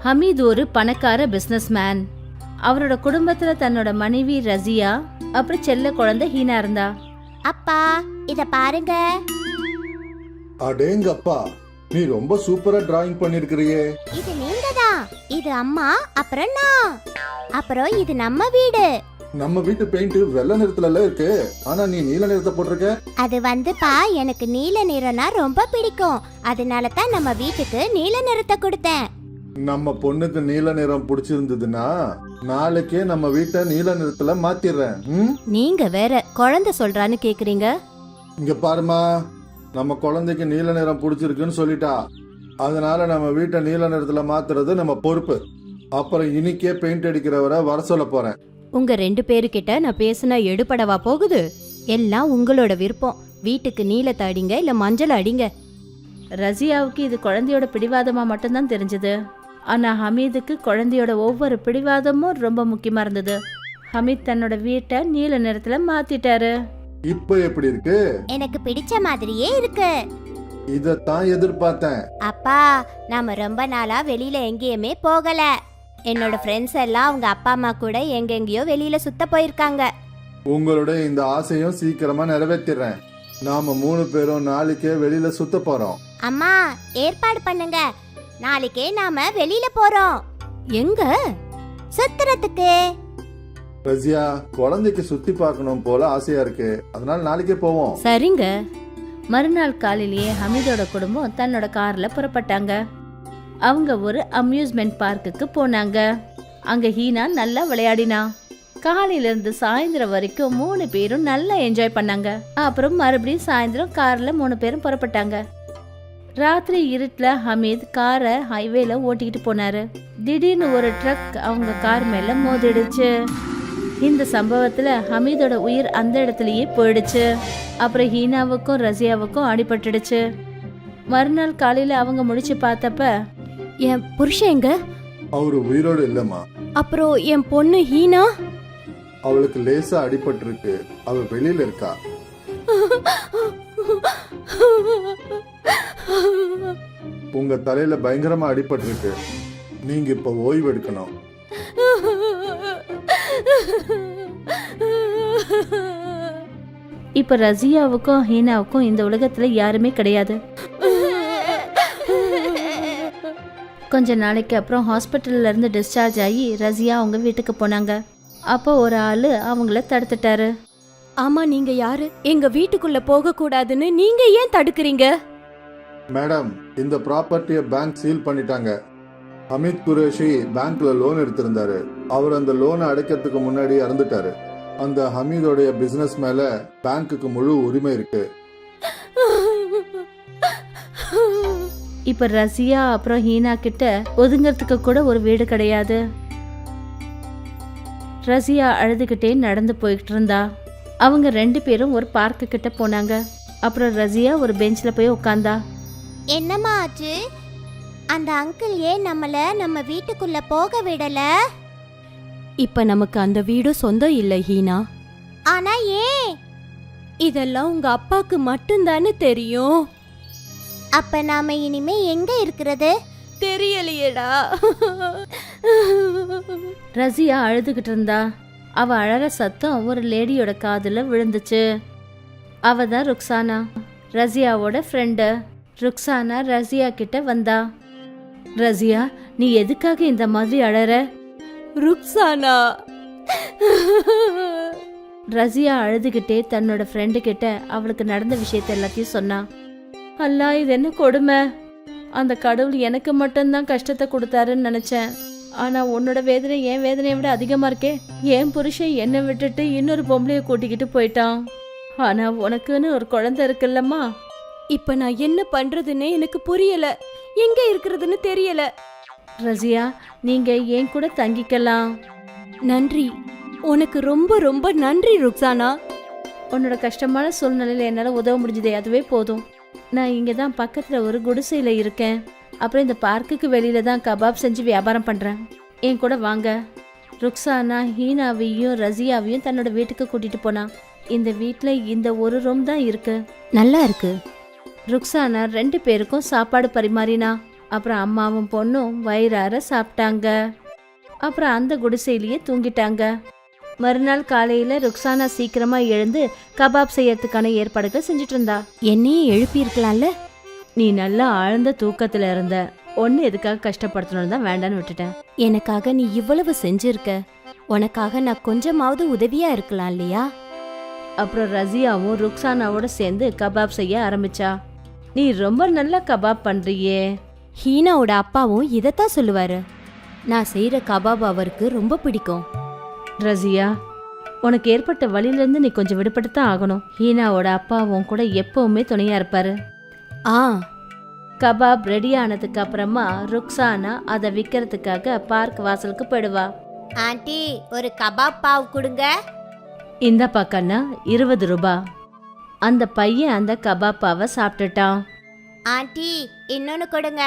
ஹமீத் ஒரு பணக்கார பிசினஸ்மேன். அவரோட குடும்பத்துல தன்னோட மனைவி ரசியா அப்புறம் செல்ல குழந்தை ஹீனா இருந்தா. அப்பா இத பாருங்க. அடேங்கப்பா, நீ ரொம்ப சூப்பரா டிராயிங் பண்ணிருக்கிறியே. இது நீங்க தான். இது அம்மா, அப்புறம் நான், அப்புறம் இது நம்ம வீடு. நம்ம வீட்டு பெயிண்ட் வெள்ளை நிறத்துல இருக்கு, ஆனா நீ நீல நிறத்தை போட்டிருக்க. அது வந்துப்பா, எனக்கு நீல நிறம்னா ரொம்ப பிடிக்கும். அதனால தான் நம்ம வீட்டுக்கு நீல நிறத்தை கொடுத்தேன். நம்ம பொண்ணுக்கு நீல நிறம் பிடிச்சிருந்ததுன்னா நாளைக்கே நம்ம வீட்டை நீல நிறத்துல மாத்திடுறேன். நீங்க வேற குழந்தை சொல்றான்னு கேக்குறீங்க. இங்க பாருமா, நம்ம குழந்தைக்கு நீல நிறம் பிடிச்சிருக்குன்னு சொல்லிட்டா, அதனால நம்ம வீட்டை நீல நிறத்துல மாத்துறது நம்ம பொறுப்பு. அப்புறம் இன்னைக்கே பெயிண்ட் அடிக்கிறவரை வர சொல்ல போறேன். உங்க 2 பேருக்கிட்ட நான் பேசினா எடுபடவா போகுது? எல்லாம் உங்களோட விருப்பம். வீட்டுக்கு நீலத்தை அடிங்க இல்ல மஞ்சள் அடிங்க. ரசியாவுக்கு இது குழந்தையோட பிடிவாதமா மட்டும்தான் தெரிஞ்சது. ஆனா ஹமீதுக்கு குழந்தையோட ஒவ்வொரு பிடிவாதமும் ரொம்ப முக்கியமா இருந்தது. ஹமீத் தன்னோட வீட்டை நீல நிறத்துல மாத்திட்டாரு. இப்ப எப்படி இருக்கு? எனக்கு பிடிச்ச மாதிரியே இருக்கு. இதத்தான் எதிர்பார்த்தேன். அப்பா, நாம ரொம்ப நாளா வெளியில எங்கேயுமே போகல. என்னோட ஃப்ரெண்ட்ஸ் எல்லாம் அவங்க அப்பா அம்மா கூட எங்கெங்கயோ வெளியில சுத்த போயிருக்காங்க. உங்களுடைய இந்த ஆசையும் சீக்கிரமா நிறைவேற்றிடுறேன். நாம 3 பேரும் நாளைக்கே வெளியில சுத்த போறோம். அம்மா, ஏற்பாடு பண்ணுங்க. நாளைக்கே நாம வெளியில போறோம். எங்க? சுத்துறதுக்கு. ரசியா, குழந்தைக்கு சுத்தி பார்க்கணும் போல ஆசையா இருக்கு, அதனால நாளைக்கே போவோம். சரிங்க. மறுநாள் காலையிலேயே ஹமீதோட குடும்பம் தன்னோட கார்ல புறப்பட்டாங்க. அவங்க ஒரு அம்யூஸ்மெண்ட் பார்க்குக்கு போனாங்க. அங்க ஹீனா நல்லா விளையாடினா. காலையில இருந்து சாயந்தரம் வரைக்கும் 3 பேரும் நல்லா என்ஜாய் பண்ணாங்க. அப்புறம் மறுபடியும் சாயந்தரம் கார்ல 3 பேரும் புறப்பட்டாங்க. ராத்திரி இருட்டுல ஹமீத் காரை ஹைவேல ஓட்டிக்கிட்டு போனாரு. திடீர்னு ஒரு ட்ரக் அவங்க கார் மேல மோதிடுச்சு. இந்த சம்பவத்துல ஹமீதோட உயிர் அந்த இடத்துலயே போயிடுச்சு. அப்புறம் ஹீனாவுக்கும் ரசியாவுக்கும் அடிபட்டுடுச்சு. மறுநாள் காலையில அவங்க முடிச்சு பார்த்தப்ப, என் புருஷன் எங்க? அவரு உயிரோடு இல்லம்மா. அப்புறம் என் பொண்ணு ஹீனா? அவளுக்கு லேசா அடிபட்டு இருக்கு, அவ வெளியில இருக்கா. உங்க தலையில பயங்கரமா அடிபட்டு இருக்கு, நீங்க இப்ப ஓய்வு எடுக்கணும். இப்ப ரசியாவுக்கும் ஹீனாவுக்கும் இந்த உலகத்துல யாருமே கிடையாது. கொஞ்ச நாளைக்கு அப்புறம் ஹாஸ்பிட்டல்ல இருந்து டிஸ்சார்ஜ் ஆகி ரசியா அவங்க வீட்டுக்கு போனாங்க. அப்போ ஒரு ஆளு அவங்கள தடுத்துட்டாரு. ஆமா, நீங்க யாரு? எங்க வீட்டுக்குள்ள போக கூடாதுன்னு நீங்க ஏன் தடுக்கிறீங்க? மேடம், இந்த ப்ராப்பர்ட்டியை பேங்க் சீல் பண்ணிட்டாங்க. அமித் குரேஷி பேங்க்ல லோன் எடுத்திருந்தாரு. அவர் அந்த லோனை அடைக்கிறதுக்கு முன்னாடி இறந்துட்டாரு. அந்த ஹமீதோடைய பிசினஸ் மேல பேங்க்குக்கு முழு உரிமை இருக்கு. இப்ப ரசியா அப்புறம் ஹீனா கிட்ட ஒதுங்கிறதுக்கு கூட ஒரு வீடு கிடையாது. ரசியா அழுதுகிட்டே நடந்து போயிட்டு இருந்தா. அவங்க 2 பேரும் ஒரு பார்க்கு கிட்ட போனாங்க. அப்புறம் ரசியா ஒரு பெஞ்ச்ல போய் உட்கார்ந்தா. என்னம்மா ஆச்சு? அந்த அங்கிள் ஏன் நம்ம வீட்டுக்குள்ள போக விடல? இப்ப நமக்கு அந்த வீடு சொந்தம் இல்ல ஹீனா. ஆனா ஏன்? இதெல்லாம் உங்க அப்பாக்கு மட்டும்தானே தெரியும். அப்ப நாம இனிமே எங்க இருக்கிறது? தெரியலையேடா. ரசியா அழுதுகிட்டு இருந்தா. அவ அழற சத்தம் ஒரு லேடியோட காதுல விழுந்துச்சு. அவ தான் ருக்ஸானா, ரசியாவோட ஃப்ரெண்டு. ருக்ஸானா ரசியா கிட்ட வந்தா. ரசியா, நீ எதுக்காக இந்த மாதிரி அழற? ருக்ஸானா. ரசியா அழுதுகிட்டே தன்னோட ஃப்ரெண்டு கிட்ட அவளுக்கு நடந்த விஷயத்த எல்லாத்தையும் சொன்னா. அல்லா, இது என்ன கொடுமை! அந்த கடவுள் எனக்கு மட்டும்தான் கஷ்டத்தை கொடுத்தாருன்னு நினைச்சேன். ஆனா உன்னோட வேதனை என் வேதனையை விட அதிகமா இருக்கே. என் புருஷன் என்னை விட்டுட்டு இன்னொரு பொம்பளைய கூட்டிக்கிட்டு போயிட்டான். ஆனா உனக்குன்னு ஒரு குழந்தை இருக்குல்லம்மா. இப்ப நான் என்ன பண்றதுன்னு எனக்கு புரியல. எங்க இருக்கிறதுன்னு தெரியல. ரசியா, நீங்க என் கூட தங்கிக்கலாம். நன்றி, உனக்கு ரொம்ப ரொம்ப நன்றி ருக்ஸானா. உன்னோட கஷ்டமான சூழ்நிலையில என்னால உதவ முடிஞ்சதே, அதுவே போதும். நான் இங்க தான் பக்கத்துல ஒரு குடிசையில இருக்கேன். அப்புறம் இந்த பார்க்குக்கு வெளியில தான் கபாப் செஞ்சு வியாபாரம் பண்றேன். என் கூட வாங்க. ருக்ஸானா ஹீனாவையும் ரசியாவையும் தன்னோட வீட்டுக்கு கூட்டிட்டு போனா. இந்த வீட்டுல இந்த ஒரு ரூம் தான் இருக்கு. நல்லா இருக்கு. ருக்ஸானா 2 பேருக்கும் சாப்பாடு பரிமாறினா. அப்புறம் அம்மாவும் பொண்ணும் வயிறார சாப்பிட்டாங்க. அப்புறம் அந்த குடிசையிலேயே தூங்கிட்டாங்க. மறுநாள் காலையில ருக்ஸானா சீக்கிரமா எழுந்து கபாப் செய்யறதுக்கான ஏற்பாடுகள் செஞ்சுட்டு இருந்தா. என்னையும் எழுப்பி இருக்கலாம்ல. நீ நல்லா ஆழ்ந்த தூக்கத்துல இருந்த, ஒன்னு எதுக்காக கஷ்டப்படுத்தணும்னு தான் வேண்டான்னு விட்டுட்டேன். எனக்காக நீ இவ்வளவு செஞ்சிருக்க, உனக்காக நான் கொஞ்சமாவது உதவியா இருக்கலாம் இல்லையா? அப்புறம் ரசியாவும் ருக்ஸானாவோட சேர்ந்து கபாப் செய்ய ஆரம்பிச்சா. நீ ரொம்ப நல்லா கபாப் பண்றியே. ஹீனாவோட அப்பாவும் இதைத்தான் சொல்லுவாரு. நான் செய்யற கபாப் அவருக்கு ரொம்ப பிடிக்கும். ரசியா, உனக்கு ஏற்பட்ட வழியிலேருந்து நீ கொஞ்சம் விடுபட்டு தான் ஆகணும். ஹீனாவோட அப்பாவும் கூட எப்பவுமே துணையா இருப்பாரு. ஆ, கபாப் ரெடி ஆனதுக்கு அப்புறமா ருக்ஸானா அதை விற்கிறதுக்காக பார்க் வாசலுக்கு போயிடுவா. ஆண்டி ஒரு கபாப் பாவ் கொடுங்க. இந்த பக்கம்னா 20 ரூபா. அந்த பையன் அந்த கபாப்பாவை சாப்பிட்டுட்டான். ஆண்டி இன்னொன்னு கொடுங்க.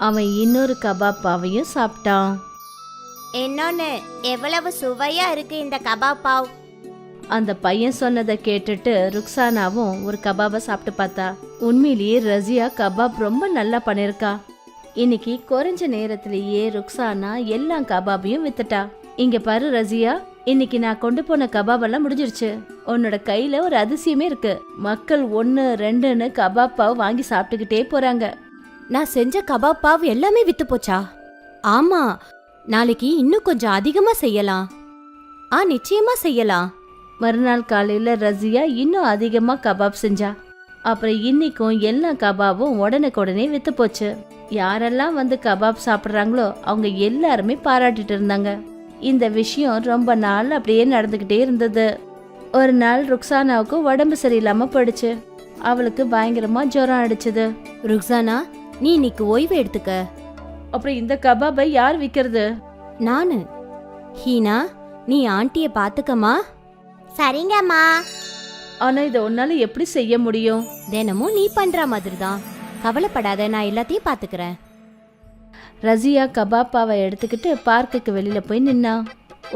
அவன் இன்னொரு கபாப்பாவையும் சாப்பிட்டான். இன்னொன்னு. எவ்வளவு சுவையா இருக்கு இந்த கபாப் பாவ். அந்த பையன் சொன்னதை கேட்டுட்டு ருக்ஸானாவும் ஒரு கபாபை சாப்பிட்டு பார்த்தா. உண்மையிலேயே ரசியா கபாப் ரொம்ப நல்லா பண்ணிருக்கா. இன்னைக்கு குறைஞ்ச நேரத்திலேயே ருக்ஸானா எல்லா கபாபையும் வித்துட்டா. இங்க பாரு ரசியா, இன்னைக்கு நான் கொண்டு போன கபாபெல்லாம் முடிஞ்சிருச்சு. உன்னோட கையில ஒரு அதிசயமே இருக்கு. மக்கள் 1, 2ன்னு கபாப் பாவ் வாங்கி சாப்பிட்டுக்கிட்டே போறாங்க. நான் செஞ்ச கபாப் பாவ் எல்லாமே வித்து போச்சா? ஆமா, நாளைக்கு இன்னும் கொஞ்சம் அதிகமா செய்யலாம். நிச்சயமா செய்யலாம். மறுநாள் காலையில ரசியா இன்னும் அதிகமா கபாப் செஞ்சா. அப்புறம் இன்னைக்கும் எல்லா கபாபும் உடனுக்குடனே வித்து போச்சு. யாரெல்லாம் வந்து கபாப் சாப்பிட்றாங்களோ அவங்க எல்லாருமே பாராட்டிட்டு இருந்தாங்க. இந்த விஷயம் ரொம்ப நாள் அப்படியே நடந்துகிட்டே இருந்தது. ஒரு நாள் ருக்ஸானாவுக்கு உடம்பு சரியில்லாம போயிடுச்சு. அவளுக்கு பயங்கரமா ஜுரம் அடிச்சது. ருக்ஸானா, நீ இன்னைக்கு ஓய்வு எடுத்துக்க. அப்புறம் இந்த கபாபை யார் விற்கிறது? நானு. ஹீனா, நீ ஆண்டிய பாத்துக்கமா. சரிங்கம்மா. ஆனா இதை உன்னால எப்படி செய்ய முடியும்? தினமும் நீ பண்ற மாதிரி தான். கவலைப்படாத, நான் எல்லாத்தையும் பாத்துக்கிறேன். ரசியா கபாப்பாவை எடுத்துக்கிட்டு பார்க்குக்கு வெளியில போய் நின்னா.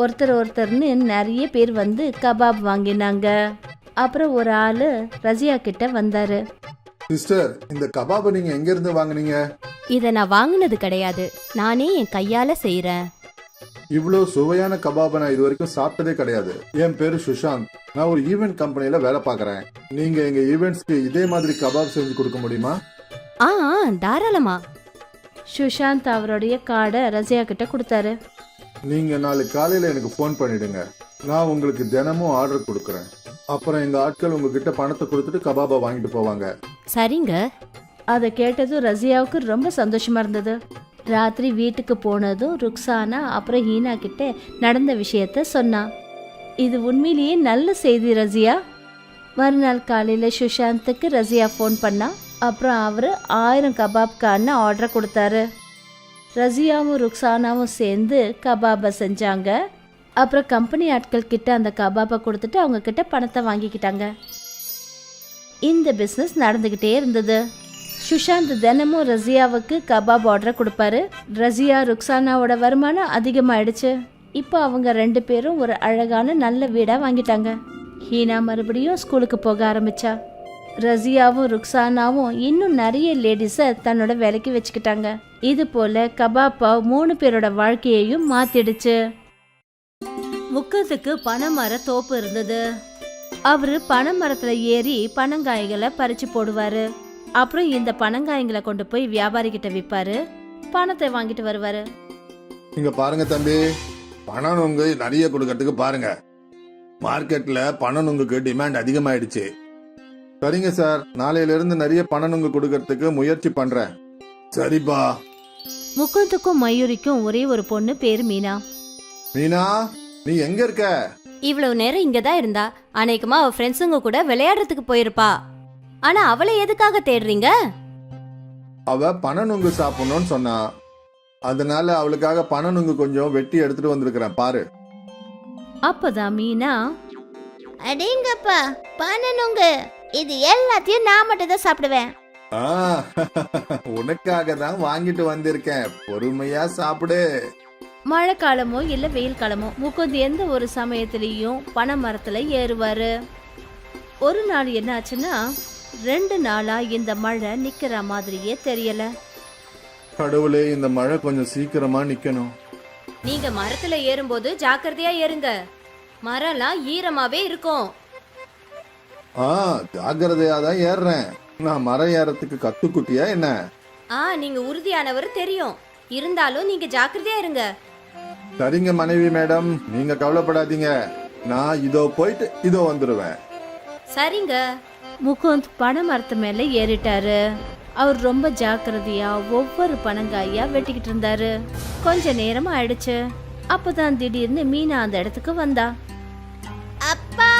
ஒருத்தர்னு நிறைய பேர் வந்து கபாப் வாங்கினாங்க. அப்புறம் ஒரு ஆளு ரசியா கிட்ட வந்தாரு. சிஸ்டர், இந்த கபாபை நீங்க எங்க இருந்து வாங்குனீங்க? இத நான் வாங்குனது கிடையாது, நானே என் கையால செய்யறேன். இவ்வளோ சுவையான கபாபை நான் இது வரைக்கும் சாப்பிட்டதே கிடையாது. என் பேரு சுஷாந்த். நான் ஒரு ஈவென்ட் கம்பெனில வேலை பார்க்கறேன். நீங்க எங்க ஈவெண்ட்ஸ்க்கு இதே மாதிரி கபாப் செஞ்சு கொடுக்க முடியுமா? தாராளமா. சுஷாந்த் அவருடைய கார்டை ரசியா கிட்ட கொடுத்தாரு. நீங்க நாளைக்கு காலையில எனக்கு ஃபோன் பண்ணிடுங்க. நான் உங்களுக்கு தினமும் ஆர்டர் கொடுக்கறேன். அப்புறம் எங்க ஆட்கள் உங்ககிட்ட பணத்தை கொடுத்துட்டு கபாபை வாங்கிட்டு போவாங்க. சரிங்க. அதை கேட்டதும் ரசியாவுக்கு ரொம்ப சந்தோஷமா இருந்தது. ராத்திரி வீட்டுக்கு போனதும் ருக்ஸானா அப்புறம் ஹீனா கிட்ட நடந்த விஷயத்த சொன்னா. இது உண்மையிலேயே நல்ல செய்தி ரசியா. மறுநாள் காலையில சுஷாந்துக்கு ரசியா ஃபோன் பண்ணா. அப்புறம் அவரு 1000 கபாப்கான ஆர்டர் கொடுத்தாரு. ரசியாவும் ருக்ஸானாவும் சேர்ந்து கபாபை செஞ்சாங்க. அப்புறம் கம்பெனி ஆட்கள் கிட்ட அந்த கபாபை கொடுத்துட்டு அவங்க கிட்ட பணத்தை வாங்கிக்கிட்டாங்க. இந்த பிஸ்னஸ் நடந்துகிட்டே இருந்தது. சுஷாந்த் தினமும் ரசியாவுக்கு கபாப் ஆர்டர் கொடுப்பாரு. ரசியா ருக்ஸானாவோட வருமானம் அதிகமாயிடுச்சு. இப்போ அவங்க 2 பேரும் ஒரு அழகான நல்ல வீடா வாங்கிட்டாங்க. ஹீனா மறுபடியும் ஸ்கூலுக்கு போக ஆரம்பிச்சா. ரசியாவும் ருக்ஸானாவும் இன்னும் நிறைய லேடிஸை தன்னோட வேலைக்கு வச்சுக்கிட்டாங்க. இது போல கபாப்பா 3 பேரோட வாழ்க்கையையும் மாத்திடுச்சு. முக்கத்துக்கு பனைமர தோப்பு இருந்தது. அவரு பனைமரத்துல ஏறி பனங்காய்களை பறிச்சு போடுவாரு. அப்புறம் இந்த பனங்காய்களை கொண்டு போய் வியாபாரி கிட்ட விற்பாரு. பணத்தை வாங்கிட்டு வருவாரு. இங்க பாருங்க தம்பி, பனநுங்கு நிறைய கொடுக்கறதுக்கு பாருங்க. மார்க்கெட்ல பனநுங்குக்கு டிமாண்ட் அதிகமாயிடுச்சு. சரிங்க சார், நாளையில இருந்து நிறைய பனநுங்கு கொடுக்கறதுக்கு முயற்சி பண்றேன். சரிப்பா. முகுந்துக்கும் மயூரிக்கும் ஒரே ஒரு பொண்ணு பேரு மீனா. மீனா, நீ எங்க இருக்க? இவ்வளவு நேரம் இங்கதான் இருந்தா. அநேகமா அவ ஃப்ரெண்ட்ஸுங்க கூட விளையாடுறதுக்கு போயிருப்பா. ஆனா அவளை எதுக்காக தேடுறீங்க? அவ பனநுங்கு சாப்பிடணும்னு சொன்னா, அதனால அவளுக்காக பனநுங்கு கொஞ்சம் வெட்டி எடுத்துட்டு வந்திருக்கிறேன் பாரு. அப்பதான் மீனா, அடேங்கப்பா, பனநுங்க, இது எல்லாத்தையும் நான் மட்டும் தான் சாப்பிடுவேன். உனக்காக தான் வாங்கிட்டு வந்திருக்கேன், பொறுமையா சாப்பிடு. மழை காலமோ இல்ல வெயில் காலமோ முகுந்த் எந்த ஒரு சமயத்திலையும் பனை மரத்துல ஏறுவாரு. ஒரு நாள் என்ன ஆச்சுன்னா, 2 நாளா இந்த மழை நிக்கிற மாதிரியே தெரியல. கடவுளே, இந்த மழை கொஞ்சம் சீக்கிரமா நிக்கணும். நீங்க மரத்துல ஏறும்போது ஜாக்கிரதையா ஏறுங்க. மரம்லாம் ஈரமாவே இருக்கும். ஜாக்கிரதையா தான் ஏறுறேன். நான் மரம் ஏறத்துக்கு கத்துக்குட்டியா என்ன? நீங்க உறுதியானவர் தெரியும். இருந்தாலும் நீங்க ஜாக்கிரதையா இருங்க. சரிங்க மனைவி மேடம், நீங்க கவலைப்படாதீங்க. நான் இதோ போயிட்டு இதோ வந்துருவேன். சரிங்க. முகுந்த் பனை மரத்து மேல ஏறிட்டாரு. அவர் ரொம்ப ஜாக்கிரதையா ஒவ்வொரு பனங்காயா வெட்டிக்கிட்டு இருந்தாரு. கொஞ்ச நேரம் ஆயிடுச்சு. அப்பதான் திடீர்னு மீனா அந்த இடத்துக்கு வந்தா. அப்பா!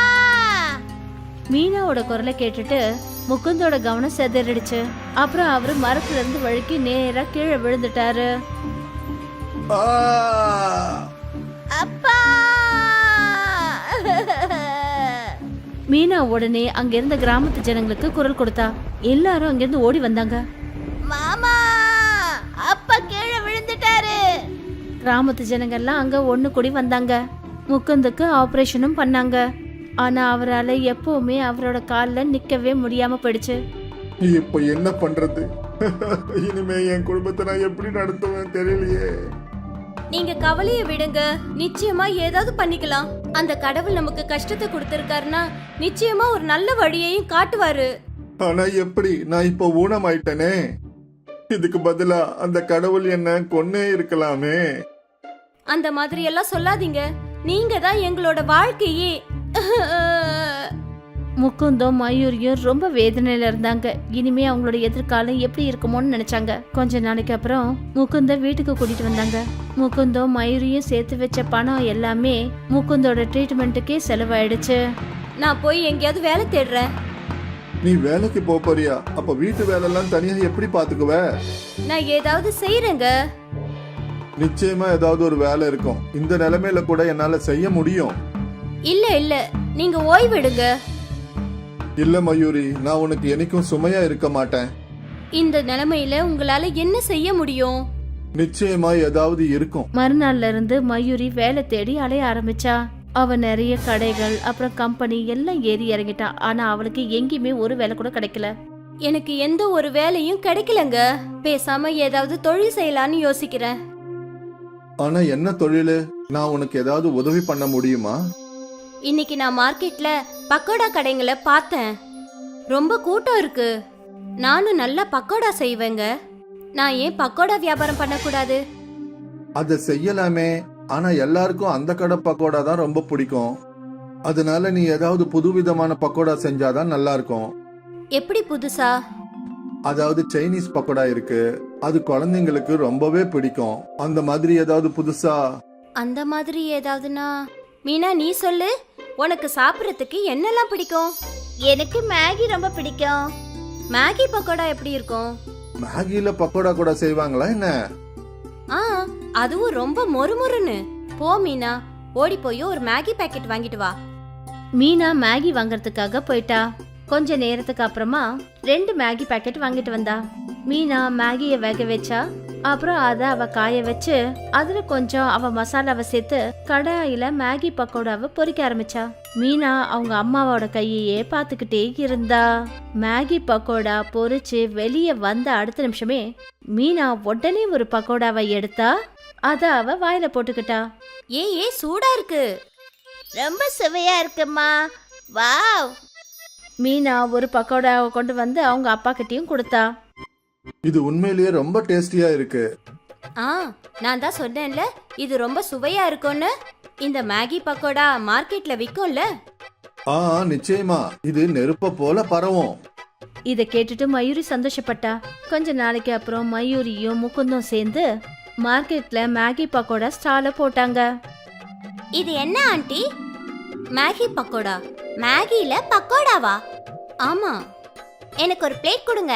மீனாவோட குரலை கேட்டுட்டு முகுந்தோட கவனம் சிதறிடுச்சு. அப்புறம் அவரு மரத்துல இருந்து வழுக்கி நேரா கீழே விழுந்துட்டாரு. அப்பா! மீனா உடனே அங்க இருந்த கிராமத்து ஜனங்களுக்கு குரல் கொடுத்தா. எல்லாரும் அங்கிருந்து ஓடி வந்தாங்க. மாமா! அப்பா கீழே விழுந்துட்டாரு. கிராமத்து ஜனங்கள்லாம் அங்க ஒண்ணு கூடி வந்தாங்க. முகுந்துக்கு ஆபரேஷனும் பண்ணாங்க. ஆனா அவரால் எப்பவுமே அவரோட கால்ல நிக்கவே முடியாம போயிடுச்சு. இப்ப என்ன பண்றது? இனிமே என் குடும்பத்தை நான் எப்படி நடத்துவேன் தெரியலையே. நீங்க கவலைய விடுங்க. நிச்சயமா ஏதாவது பண்ணிக்கலாம். அந்த கடவுள் நமக்கு கஷ்டத்தை கொடுத்திருக்காருன்னா நிச்சயமா ஒரு நல்ல வழியையும் காட்டுவாரு. ஆனா எப்படி? நான் இப்ப ஊனமாயிட்டனே. இதுக்கு பதிலா அந்த கடவுள் என்ன கொன்னே இருக்கலாமே. அந்த மாதிரி எல்லாம் சொல்லாதீங்க. நீங்க தான் எங்களோட வாழ்க்கையே. முகுந்தும் மயூரியும் ரொம்ப வேதனையில இருந்தாங்க. இனிமே அவங்களோட எதிர்காலம் எப்படி இருக்குமோன்னு நினைச்சாங்க. கொஞ்ச நாளைக்கு அப்புறம் முகுந்த வீட்டுக்கு கூட்டிட்டு வந்தாங்க. முகுந்தும் மயூரியும் சேர்த்து வச்ச பணம் எல்லாமே முகுந்தோட ட்ரீட்மெண்ட்டுக்கே செலவாயிடுச்சு. நான் போய் எங்கேயாவது வேலை தேடுறேன். நீ வேலைக்கு போறியா? அப்ப வீட்டு வேலை எல்லாம் தனியா எப்படி பாத்துக்குவ? நான் ஏதாவது செய்யறேங்க. நிச்சயமா ஏதாவது ஒரு வேலை இருக்கும். இந்த நிலைமையில கூட என்னால செய்ய முடியும். இல்ல நீங்க ஓய்வெடுங்க. இல்ல மயூரி, நான் உனக்கு என்னைக்கும் சுமையா இருக்க மாட்டேன். இந்த நிலைமையில உங்களால என்ன செய்ய முடியும்? நிச்சயமா ஏதாவது இருக்கும். மறுநாள்ல இருந்து மயூரி வேலை தேடி அலைய ஆரம்பிச்சா. அவ நிறைய கடைகள் அப்புறம் கம்பெனி எல்லாம் ஏறி இறங்கிட்டா. ஆனா அவளுக்கு எங்கேயுமே ஒரு வேலை கூட கிடைக்கல. எனக்கு எந்த ஒரு வேலையும் கிடைக்கலங்க. பேசாம ஏதாவது தொழில் செய்யலான்னு யோசிக்கிறேன். ஆனா என்ன தொழிலு? நான் உனக்கு ஏதாவது உதவி பண்ண முடியுமா? இன்னைக்கு நான் மார்க்கெட்ல பக்கோடா கடைங்களை பார்த்தேன். ரொம்ப கூட்டம் இருக்கு. நானும் நல்லா பக்கோடா செய்வேங்க. நான் ஏன் பக்கோடா வியாபாரம் பண்ணக்கூடாது? அத செய்யலாமே. ஆனா எல்லாருக்கும் அந்த கடை பக்கோடா தான் ரொம்ப பிடிக்கும். அதனால நீ ஏதாவது புதுவிதமான பக்கோடா செஞ்சாதான் நல்லா இருக்கும். எப்படி புதுசா? அதாவது சைனீஸ் பக்கோடா இருக்கு. அது குழந்தைங்களுக்கு ரொம்பவே பிடிக்கும். அந்த மாதிரி ஏதாவது புதுசா? அந்த மாதிரி ஏதாவதுனா? மீனா நீ சொல்லு. உனக்கு சாப்பிடறதுக்கு என்னெல்லாம் பிடிக்கும்? எனக்கு மேகி ரொம்ப பிடிக்கும். மேகி பக்கோடா எப்படி இருக்கும்? மேகில பக்கோடா கூட செய்வாங்களா என்ன? அதுவும் ரொம்ப மொறுமொறுன்னு. போ மீனா, ஓடி போய் ஒரு மேகி பாக்கெட் வாங்கிட்டு வா. மீனா மேகி வாங்கறதுக்காக போயிட்டா. கொஞ்ச நேரத்துக்கு அப்புறமா 2 மேகி பாக்கெட் வாங்கிட்டு வந்தா. மீனா மேகிய வேக வச்சா. அப்புறம் அத அவ காய வச்சு அதுல கொஞ்சம் அவ மசாலாவை சேர்த்து கடாயில மேகி பக்கோடாவை பொரிக்க ஆரம்பிச்சா. மீனா அவங்க அம்மாவோட கையையே பாத்துக்கிட்டே இருந்தா. மேகி பக்கோடா பொரிச்சு வெளியே வந்த அடுத்த நிமிஷமே மீனா உடனே ஒரு பக்கோடாவை எடுத்தா. அத அவ வாயில போட்டுக்கிட்டா. ஏ சூடா இருக்கு. ரொம்ப சுவையா இருக்குமா. வாவ்! மீனா ஒரு பக்கோடாவை கொண்டு வந்து அவங்க அப்பா கிட்டயும் கொடுத்தா. இது உண்மையிலேயே ரொம்ப டேஸ்டியா இருக்கு. நான் தான் சொன்னேன்ல இது ரொம்ப சுவையா இருக்கும்னு. இந்த மேகி பக்கோடா மார்க்கெட்ல விக்கும்ல? நிச்சயமா. இது நெருப்ப போல பரவும். இத கேட்டுட்டு மயூரி சந்தோஷப்பட்டா. கொஞ்ச நாளைக்கு அப்புறம் மயூரியும் முகுந்தும் சேர்ந்து மார்க்கெட்ல மேகி பக்கோடா ஸ்டால போட்டாங்க. இது என்ன ஆண்டி? மேகி பக்கோடா? மேகில பக்கோடாவா? ஆமா. எனக்கு ஒரு பிளேட் கொடுங்க.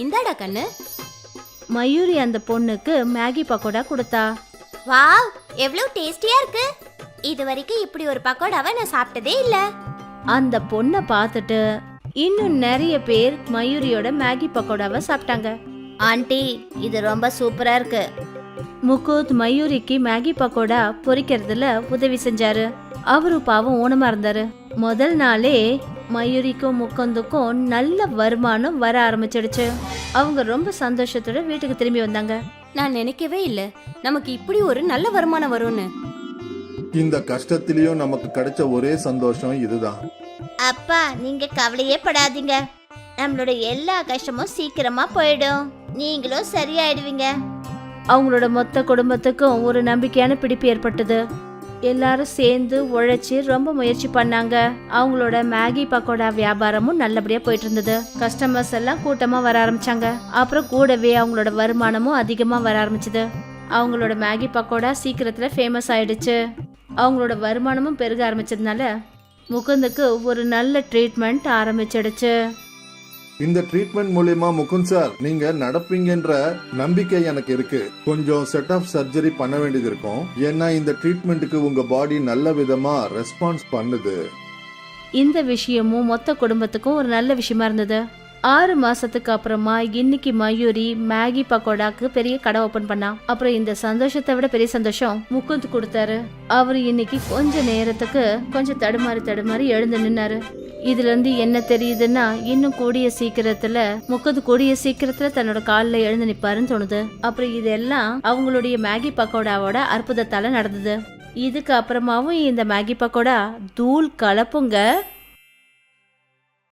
இந்தாடா கண்ணு. மயூரி அந்த பொண்ணுக்கு மேகி பக்கோடா கொடுத்தா. வாவ், எவ்வளவு டேஸ்டியா இருக்கு. இது வரைக்கும் இப்படி ஒரு பக்கோடாவை நான் சாப்பிட்டதே இல்ல. அந்த பொண்ணை பார்த்துட்டு இன்னும் நிறைய பேர் மயூரியோட மேகி பக்கோடாவை சாப்பிட்டாங்க. ஆண்டி, இது ரொம்ப சூப்பரா இருக்கு. முகுந்த் மயூரிக்கு மேகி பக்கோடா பொரிக்கிறதுல உதவி செஞ்சாரு. அவரு பாவம் ஊனமா இருந்தாரு. முதல் நாளே மயூரிக்கும் முக்கந்துக்கும் நல்ல வருமானம் வர ஆரம்பிச்சிடுச்சு. அவங்க ரொம்ப சந்தோஷத்தோட வீட்டுக்கு திரும்பி வந்தாங்க. நான் நினைக்கவே இல்ல நமக்கு இப்படி ஒரு நல்ல வருமானம் வரும்னு. இந்த கஷ்டத்திலயும் நமக்கு கிடைச்ச ஒரே சந்தோஷம் இதுதான். அப்பா நீங்க கவலையே படாதீங்க, நம்மளோட எல்லா கஷ்டமும் சீக்கிரமா போயிடும், நீங்களும் சரியாயிடுவீங்க. அவங்களோட மொத்த குடும்பத்துக்கும் ஒரு நம்பிக்கையான பிடிப்பு ஏற்பட்டது. எல்லாரும் சேர்ந்து உழைச்சி ரொம்ப முயற்சி பண்ணாங்க. அவங்களோட மேகி பக்கோடா வியாபாரமும் நல்லபடியா போயிட்டு இருந்தது. கஸ்டமர்ஸ் எல்லாம் கூட்டமா வர ஆரம்பிச்சாங்க. அப்புறம் கூடவே அவங்களோட வருமானமும் அதிகமா வர ஆரம்பிச்சது. அவங்களோட மேகி பக்கோடா சீக்கிரத்துல ஃபேமஸ் ஆயிடுச்சு. அவங்களோட வருமானமும் பெருக ஆரம்பிச்சதுனால முகுந்துக்கு ஒரு நல்ல ட்ரீட்மெண்ட் ஆரம்பிச்சிடுச்சு. இந்த ட்ரீட்மெண்ட் மூலியமா முகுந்த் சார் நீங்க நடப்பீங்கன்ற நம்பிக்கை எனக்கு இருக்கு. கொஞ்சம் செட் ஆஃப் சர்ஜரி பண்ண வேண்டியது இருக்கும், ஏன்னா இந்த ட்ரீட்மெண்ட்டுக்கு உங்க பாடி நல்ல விதமா ரெஸ்பான்ஸ் பண்ணுது. இந்த விஷயமும் மொத்த குடும்பத்துக்கும் ஒரு நல்ல விஷயமா இருந்தது. 6 மாசத்துக்கு அப்புறமா இன்னைக்கு மயூரி மேகி பக்கோடாக்கு பெரிய கடை ஓபன் பண்ணா. அப்புறம் இந்த சந்தோஷத்தை விட பெரிய சந்தோஷம் முகுந்த் கொடுத்தாரு. அவரு இன்னைக்கு கொஞ்ச நேரத்துக்கு கொஞ்சம் தடுமாறி எழுந்து நின்னாரு. இதுல இருந்து என்ன தெரியுதுன்னா, இன்னும் கூடிய சீக்கிரத்துல தன்னோட கால்ல எழுந்து நிப்பாருன்னு தோணுது. அப்புறம் இதெல்லாம் அவங்களுடைய மேகி பக்கோடாவோட அற்புதத்தால நடந்தது. இதுக்கு அப்புறமாவும் இந்த மேகி பக்கோடா தூள் கலப்புங்க.